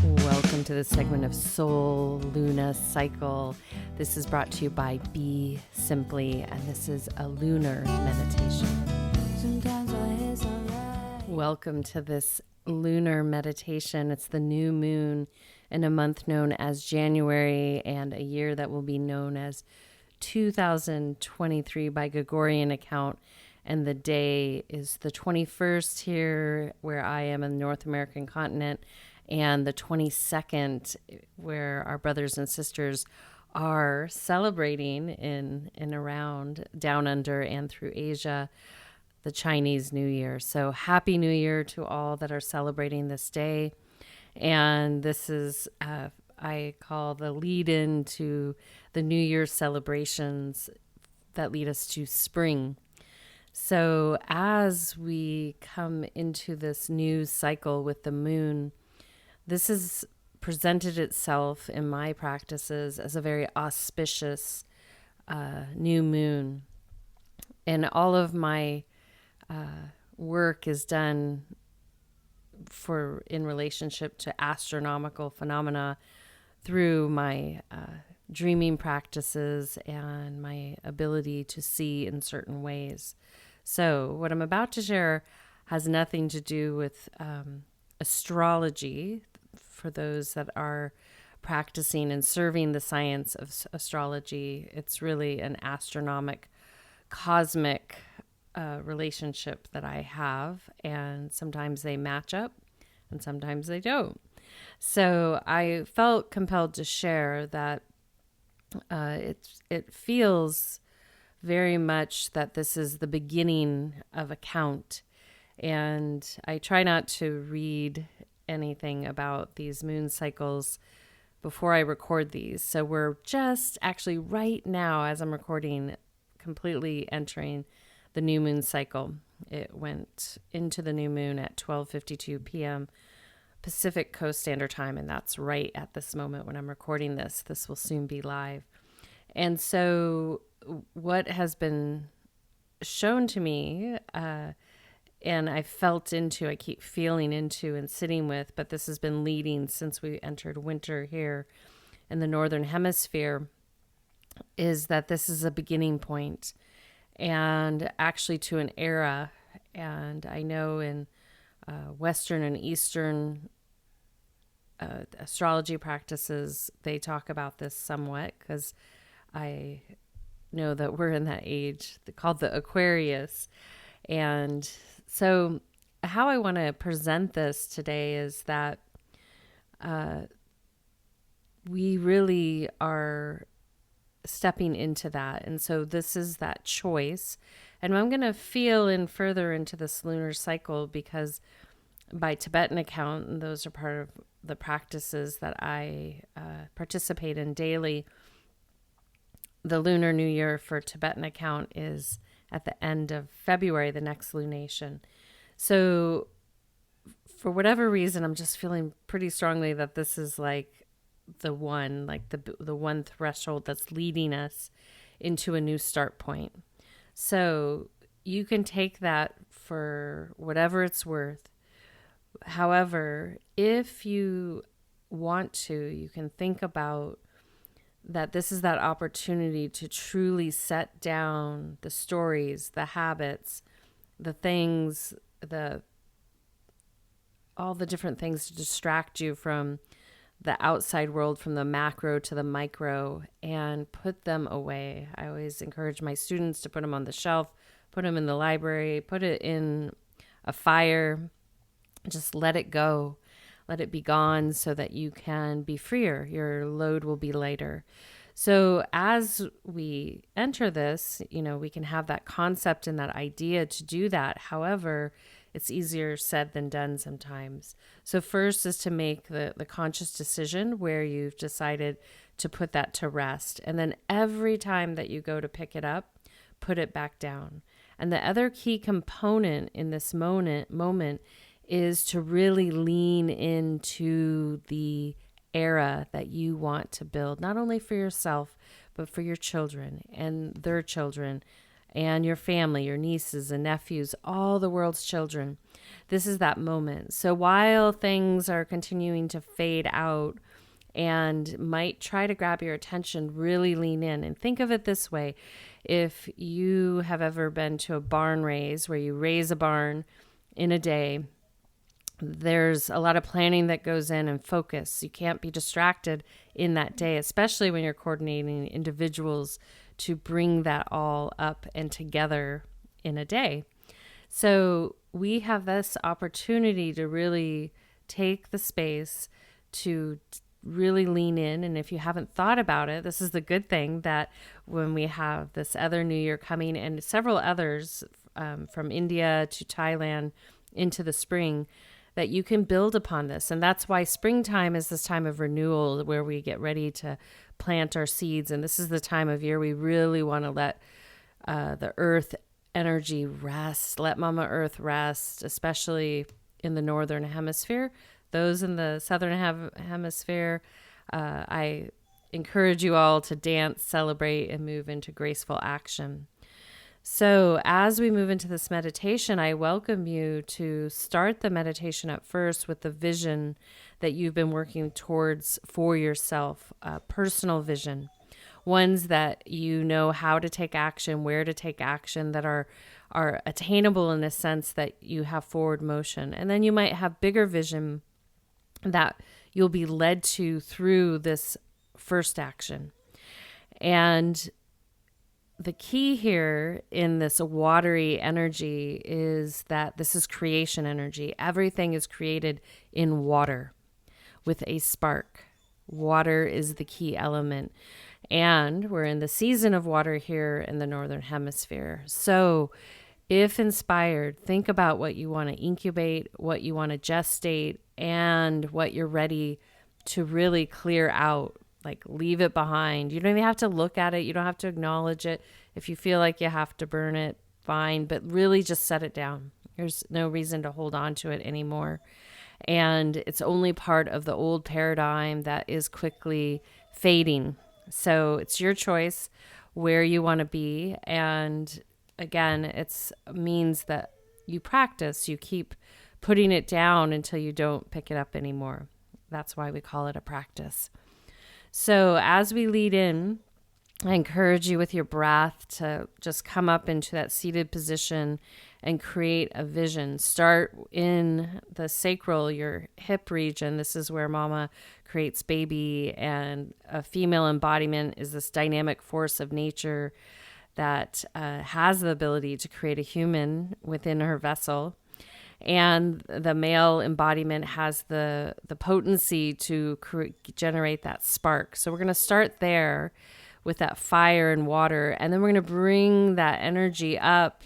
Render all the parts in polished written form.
Welcome to this segment of Soul Lunar Cycle. This is brought to you by BeSimply, and this is a lunar meditation. Welcome to this lunar meditation. It's the new moon in a month known as January and a year that will be known as 2023 by Gregorian account. And the day is the 21st here where I am in the North American continent, and the 22nd where our brothers and sisters are celebrating in around down under and through Asia, the Chinese New Year. So happy New Year to all that are celebrating this day. And this is, I call the lead in to the New Year celebrations that lead us to spring. So as we come into this new cycle with the moon, this has presented itself in my practices as a very auspicious new moon. And all of my work is done in relationship to astronomical phenomena through my dreaming practices and my ability to see in certain ways. So what I'm about to share has nothing to do with astrology for those that are practicing and serving the science of astrology. It's really an astronomic, cosmic relationship that I have, and sometimes they match up and sometimes they don't. So I felt compelled to share that it feels very much that this is the beginning of a count. And I try not to read anything about these moon cycles before I record these. So we're just actually right now, as I'm recording, completely entering the new moon cycle. It went into the new moon at 12:52 p.m. Pacific Coast Standard Time, and that's right at this moment when I'm recording this. This will soon be live. And so what has been shown to me, and I keep feeling into and sitting with, but this has been leading since we entered winter here in the Northern Hemisphere, is that this is a beginning point and actually to an era. And I know in Western and Eastern astrology practices, they talk about this somewhat, because I know that we're in that age called the Aquarius. And so how I want to present this today is that we really are stepping into that. And so this is that choice. And I'm going to feel in further into this lunar cycle, because by Tibetan account, and those are part of the practices that I participate in daily, the Lunar New Year for Tibetan account is at the end of February, the next lunation. So for whatever reason, I'm just feeling pretty strongly that this is like the one threshold that's leading us into a new start point. So you can take that for whatever it's worth. However, if you want to, you can think about that this is that opportunity to truly set down the stories, the habits, the things, all the different things to distract you from the outside world, from the macro to the micro, and put them away. I always encourage my students to put them on the shelf, put them in the library, put it in a fire, just let it go. Let it be gone so that you can be freer. Your load will be lighter. So as we enter this, we can have that concept and that idea to do that. However, it's easier said than done sometimes. So first is to make the conscious decision where you've decided to put that to rest. And then every time that you go to pick it up, put it back down. And the other key component in this moment is to really lean into the era that you want to build, not only for yourself, but for your children and their children and your family, your nieces and nephews, all the world's children. this is that moment. So while things are continuing to fade out and might try to grab your attention, really lean in and think of it this way. If you have ever been to a barn raise where you raise a barn in a day, there's a lot of planning that goes in and focus. You can't be distracted in that day, especially when you're coordinating individuals to bring that all up and together in a day. So we have this opportunity to really take the space to really lean in. And if you haven't thought about it, this is the good thing, that when we have this other New Year coming and several others from India to Thailand into the spring, that you can build upon this. And that's why springtime is this time of renewal where we get ready to plant our seeds. And this is the time of year we really want to let the earth energy rest, let Mama Earth rest, especially in the northern hemisphere. Those in the southern hemisphere, I encourage you all to dance, celebrate, and move into graceful action. So as we move into this meditation, I welcome you to start the meditation at first with the vision that you've been working towards for yourself, a personal vision, ones that you know how to take action, where to take action, that are attainable in the sense that you have forward motion. And then you might have bigger vision that you'll be led to through this first action. And the key here in this watery energy is that this is creation energy. Everything is created in water with a spark. Water is the key element. And we're in the season of water here in the Northern Hemisphere. So if inspired, think about what you want to incubate, what you want to gestate, and what you're ready to really clear out. Like, leave it behind. You don't even have to look at it. You don't have to acknowledge it. If you feel like you have to burn it, fine. But really just set it down. There's no reason to hold on to it anymore. And it's only part of the old paradigm that is quickly fading. So it's your choice where you want to be. And again, it means that you practice. You keep putting it down until you don't pick it up anymore. That's why we call it a practice. So as we lead in, I encourage you with your breath to just come up into that seated position and create a vision. Start in the sacral, your hip region. This is where Mama creates baby, and a female embodiment is this dynamic force of nature that has the ability to create a human within her vessel. And the male embodiment has the potency to generate that spark. So we're going to start there with that fire and water. And then we're going to bring that energy up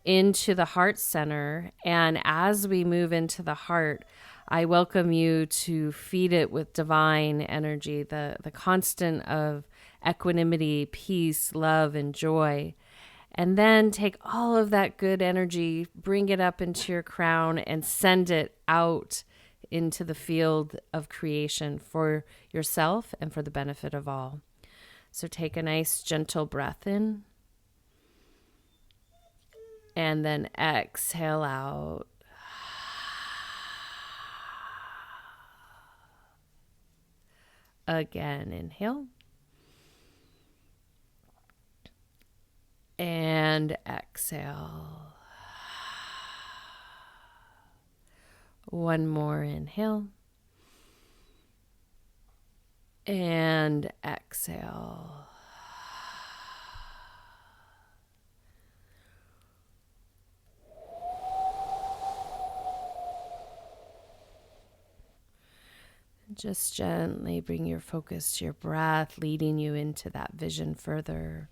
into the heart center. And as we move into the heart, I welcome you to feed it with divine energy, the constant of equanimity, peace, love, and joy. And then take all of that good energy, bring it up into your crown, and send it out into the field of creation for yourself and for the benefit of all. So take a nice gentle breath in. And then exhale out. Again, inhale. And exhale. One more inhale. And exhale. Just gently bring your focus to your breath, leading you into that vision further.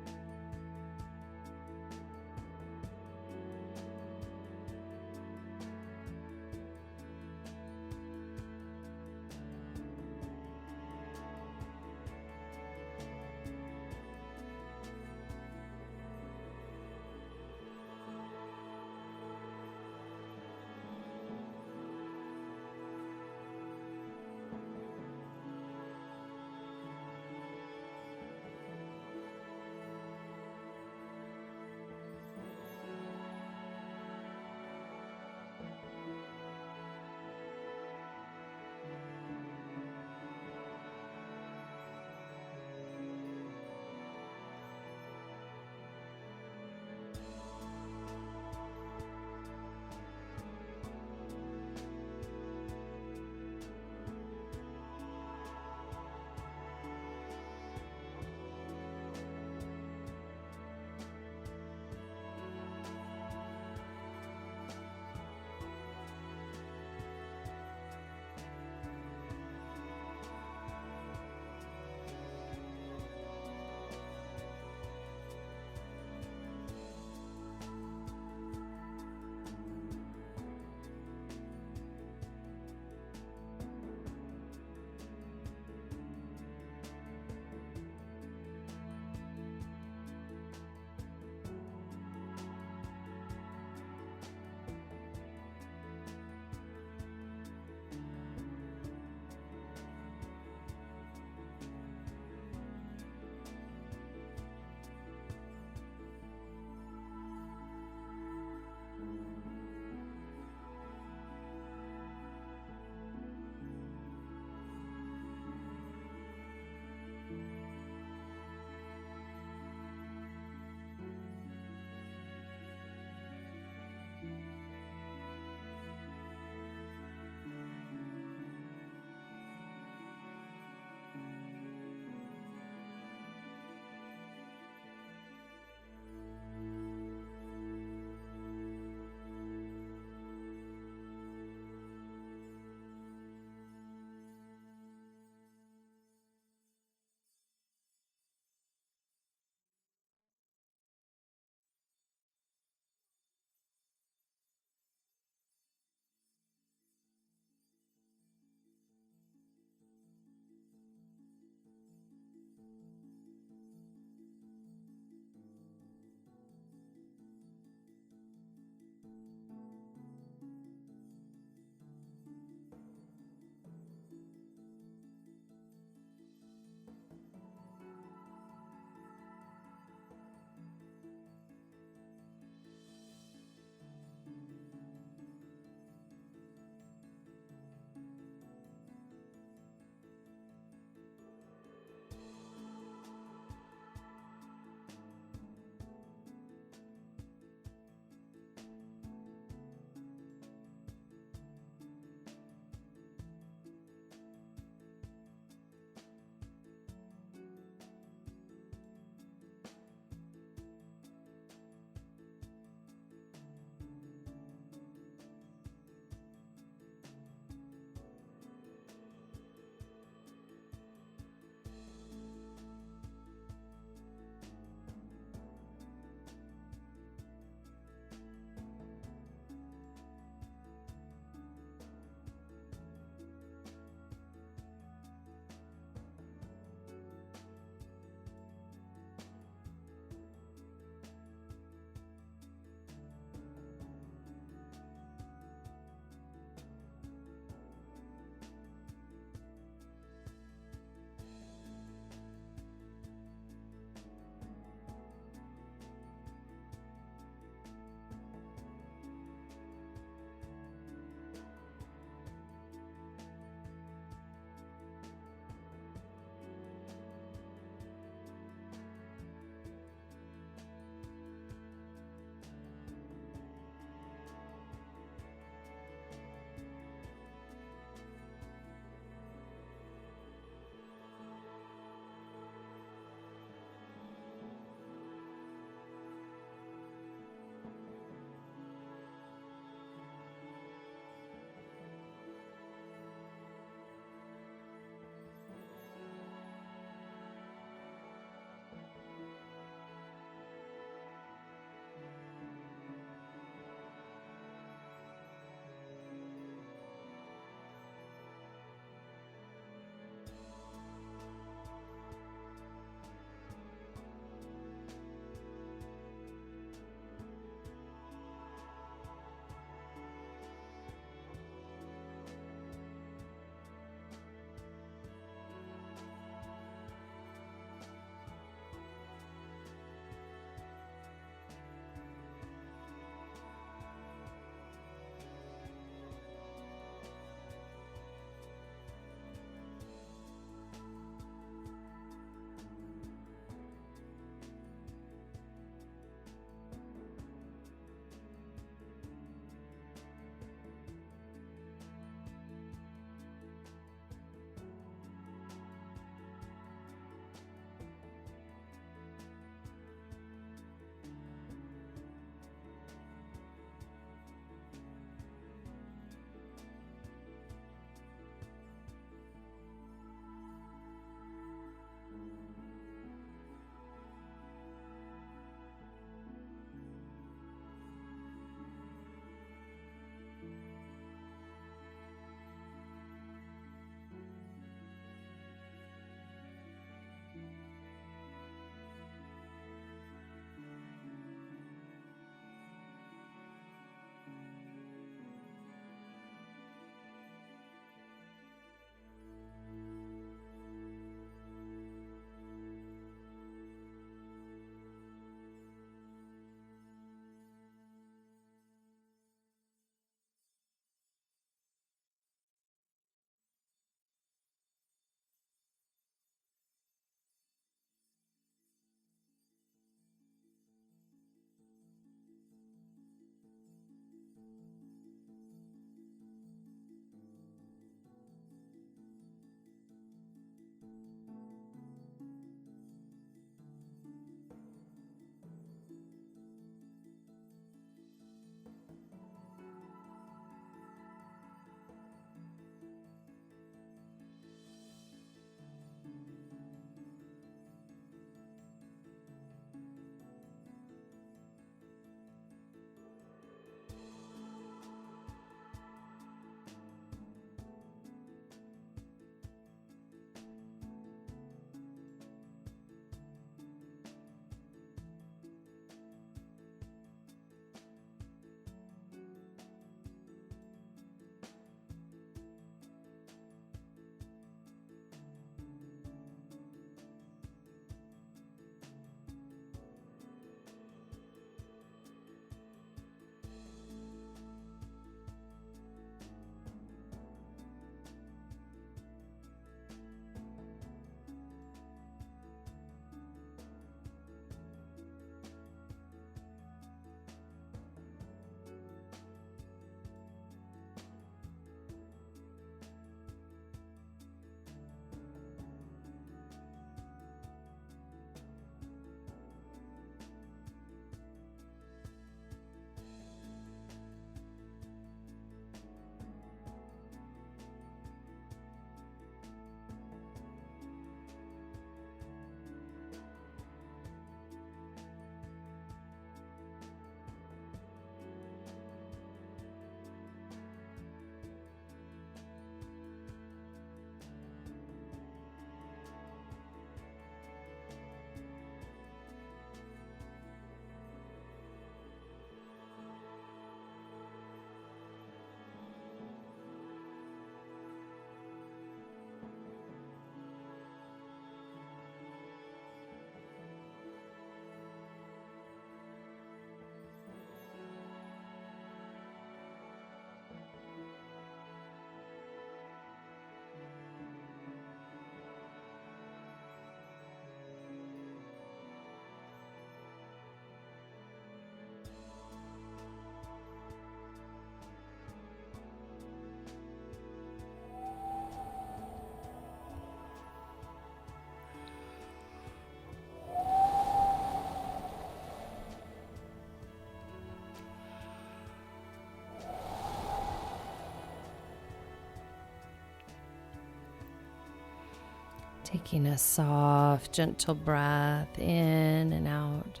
Taking a soft, gentle breath in and out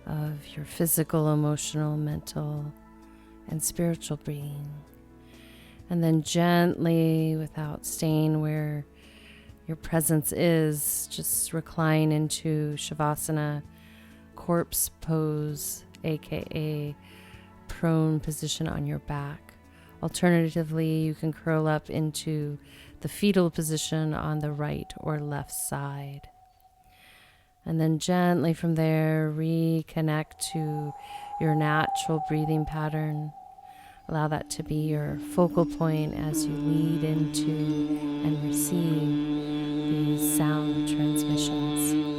of your physical, emotional, mental, and spiritual being. And then gently, without staying where your presence is, just recline into Shavasana, corpse pose, aka prone position on your back. Alternatively, you can curl up into the fetal position on the right or left side. And then gently from there, reconnect to your natural breathing pattern. Allow that to be your focal point as you lead into and receive these sound transmissions.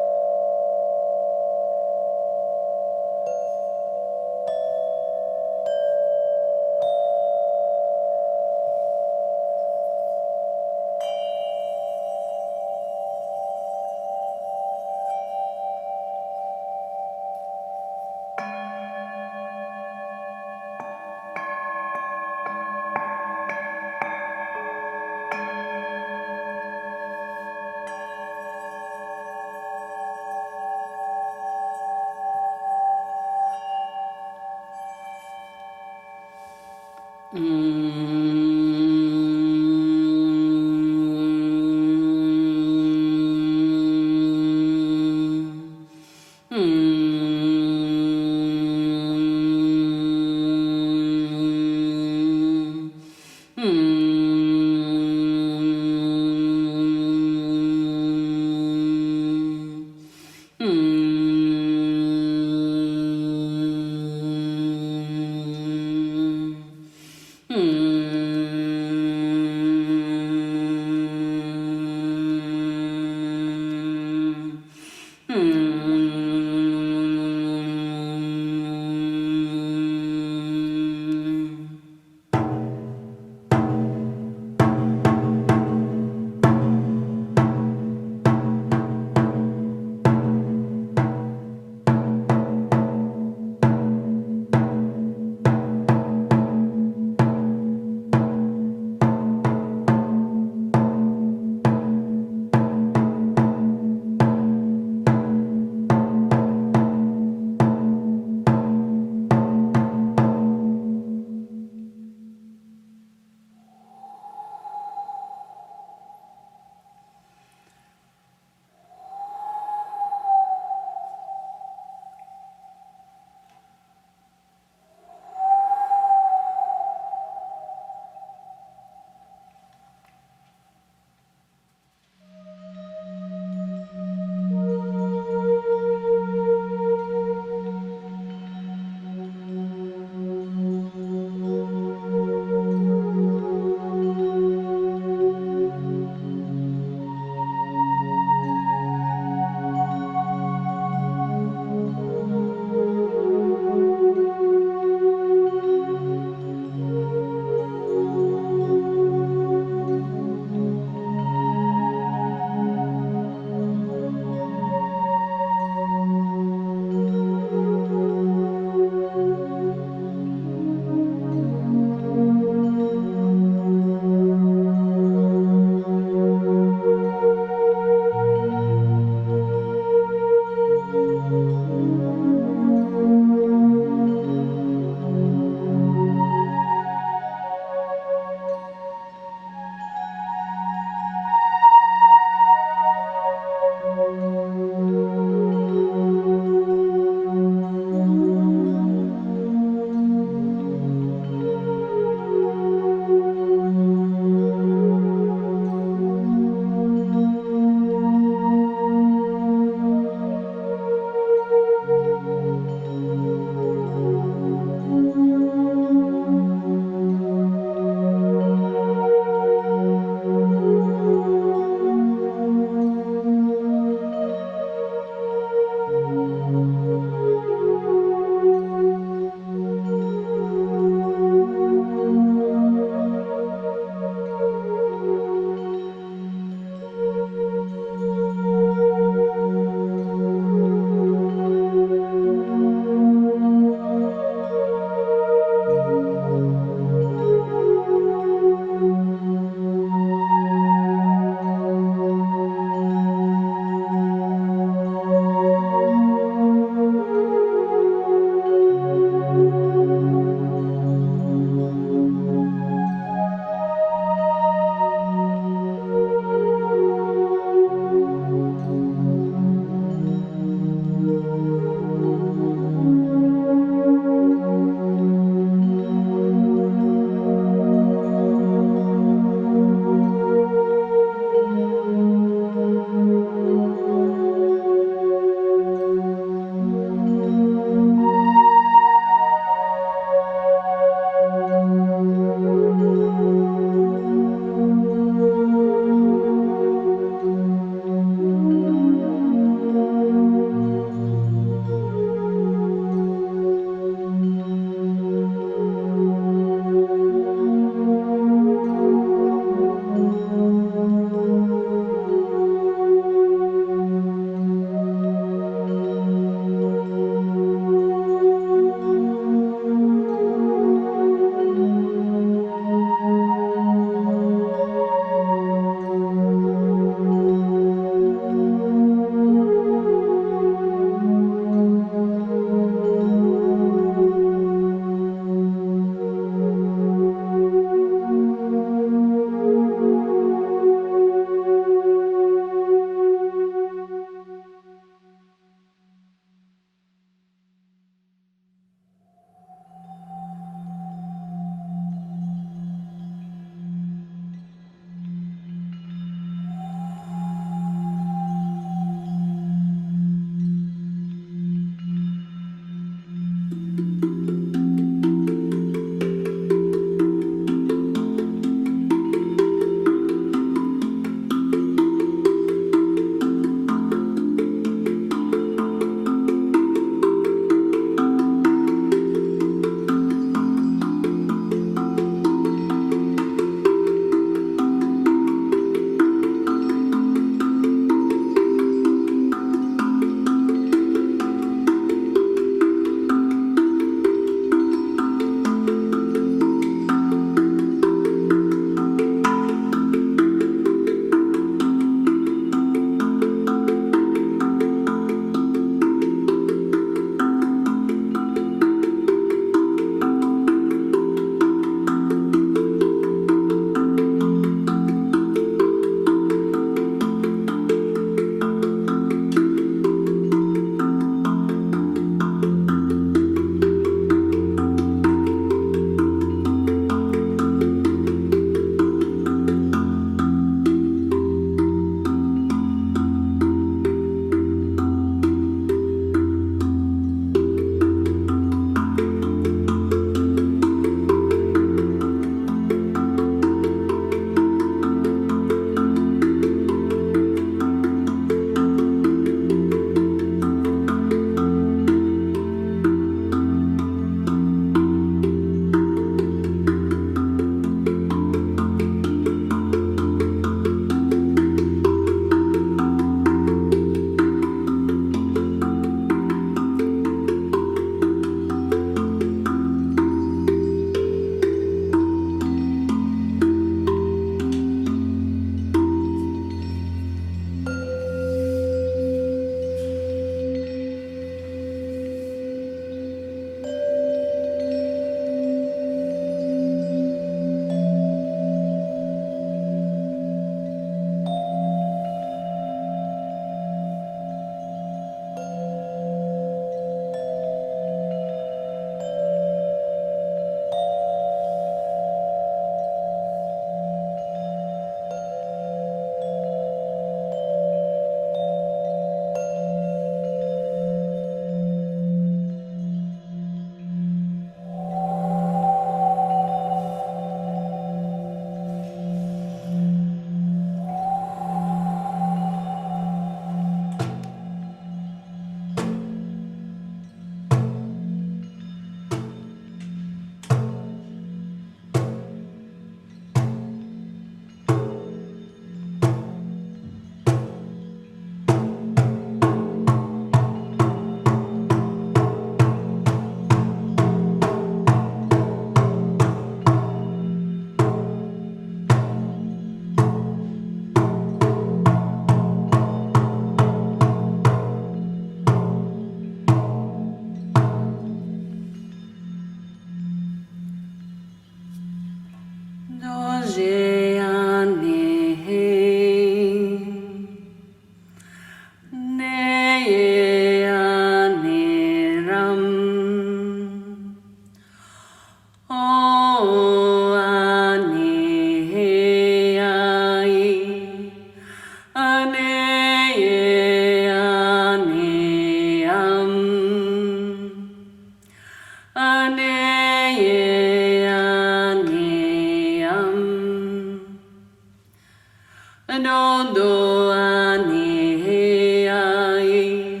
Anondo ane ai,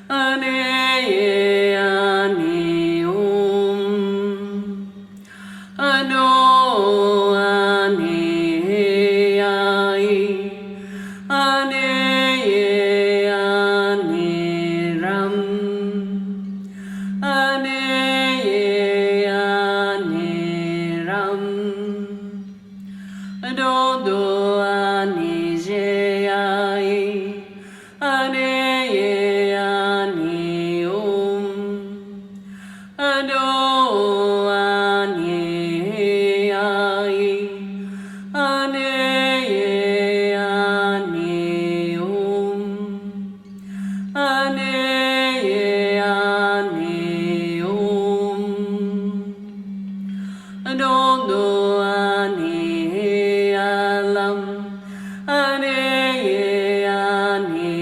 ane ane ano ane ai, ane ane ram, ane ane ram. Adodo ane je ai, ane ane ado ane ai, ane ane ane ane adodo ane alam, ane ane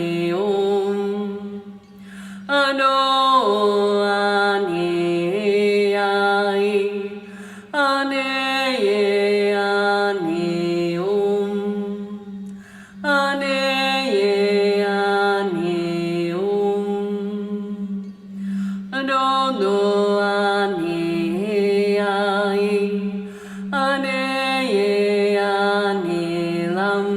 ado ane ai, ane ane ane ane adodo ane ai, ane ane lam,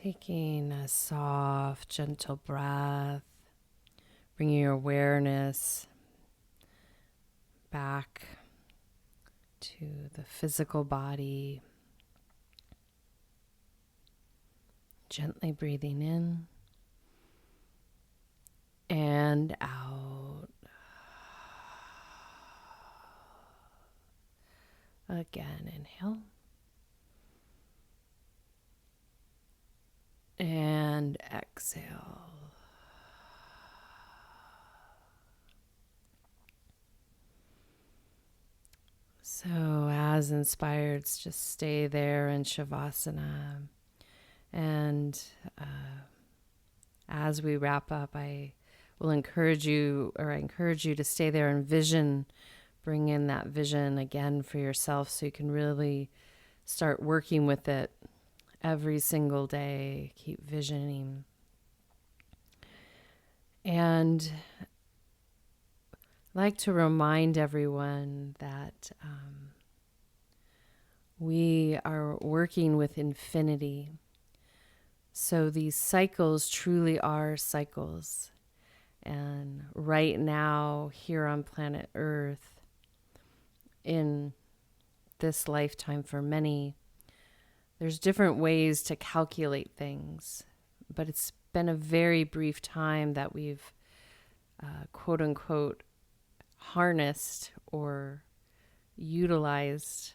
Taking a soft, gentle breath, bringing your awareness back to the physical body. Gently breathing in and out. Again, inhale. And exhale. So as inspired, just stay there in Shavasana. And as we wrap up, I encourage you to stay there and vision, bring in that vision again for yourself so you can really start working with it every single day. Keep visioning. And I'd like to remind everyone that we are working with infinity. So these cycles truly are cycles. And right now, here on planet Earth, in this lifetime for many, there's different ways to calculate things, but it's been a very brief time that we've, quote unquote, harnessed or utilized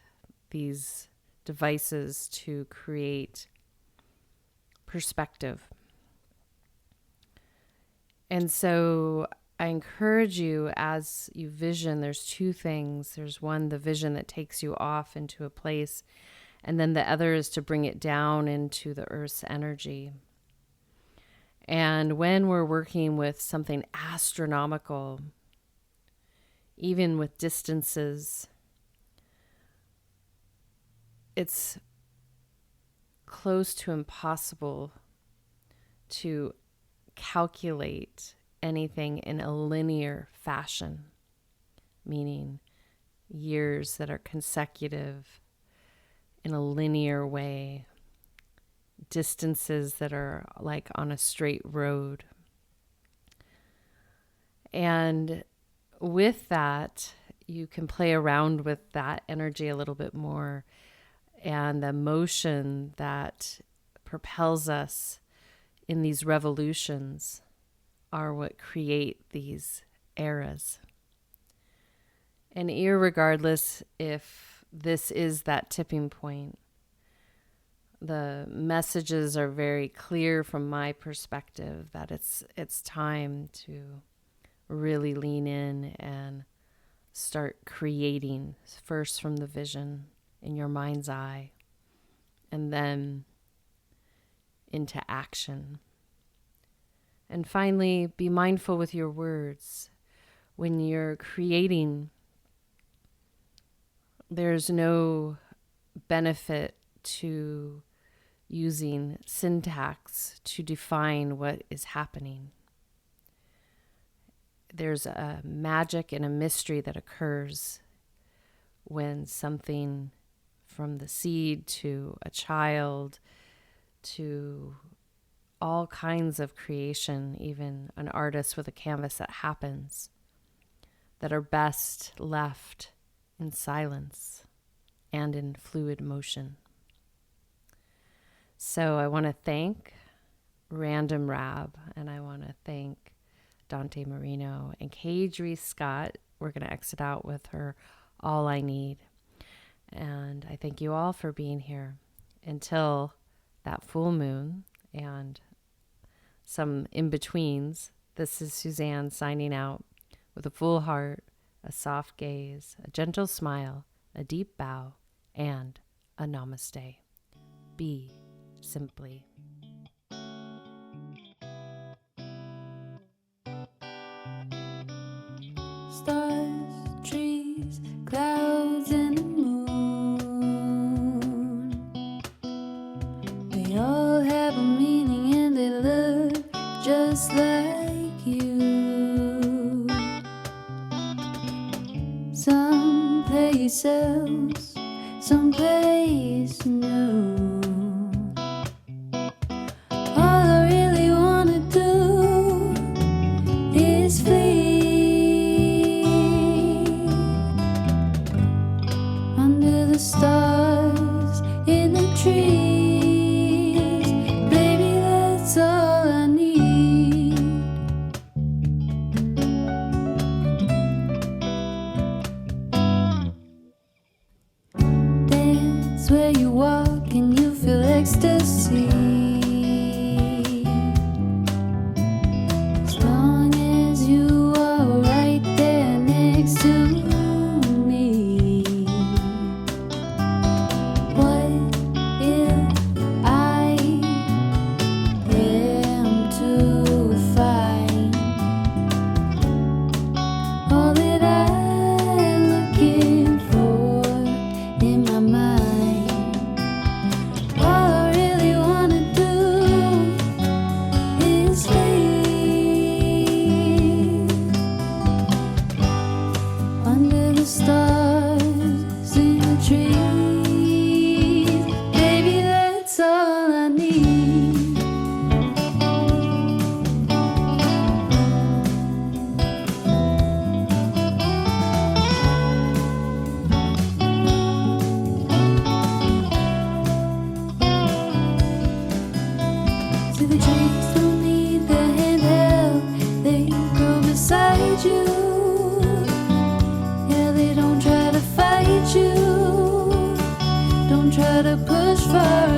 these devices to create perspective. And so I encourage you, as you vision, there's two things. There's one, the vision that takes you off into a place, and then the other is to bring it down into the Earth's energy. And when we're working with something astronomical, even with distances, it's close to impossible to calculate anything in a linear fashion, meaning years that are consecutive in a linear way, distances that are like on a straight road. And with that, you can play around with that energy a little bit more, and the motion that propels us in these revolutions are what create these eras. And irregardless if this is that tipping point, the messages are very clear from my perspective that it's time to really lean in and start creating, first from the vision in your mind's eye, and then into action. And finally, be mindful with your words. When you're creating, there's no benefit to using syntax to define what is happening. There's a magic and a mystery that occurs when something, from the seed to a child to all kinds of creation, even an artist with a canvas, that happens, that are best left in silence and in fluid motion. So I want to thank Random Rab, and I want to thank Dante Marino and Kadri Scott. We're going to exit out with her All I Need. And I thank you all for being here until that full moon and some in-betweens. This is Suzanne signing out with a full heart, a soft gaze, a gentle smile, a deep bow, and a namaste. Be simply. Stars, trees, clouds, and the moon. They all have a meaning and they look just like you. Someplace else, someplace new. the stars in the trees. Baby, that's all I need. Dance where you walk and you feel ecstasy. As long as you are right there next to me. What if I am to find all that I'm looking for in my mind? All I really wanna do is live under the stars in the trees. Baby, that's all I need. See, the trees don't need the handheld, they grow beside you. Yeah, they don't try to fight you, don't try to push far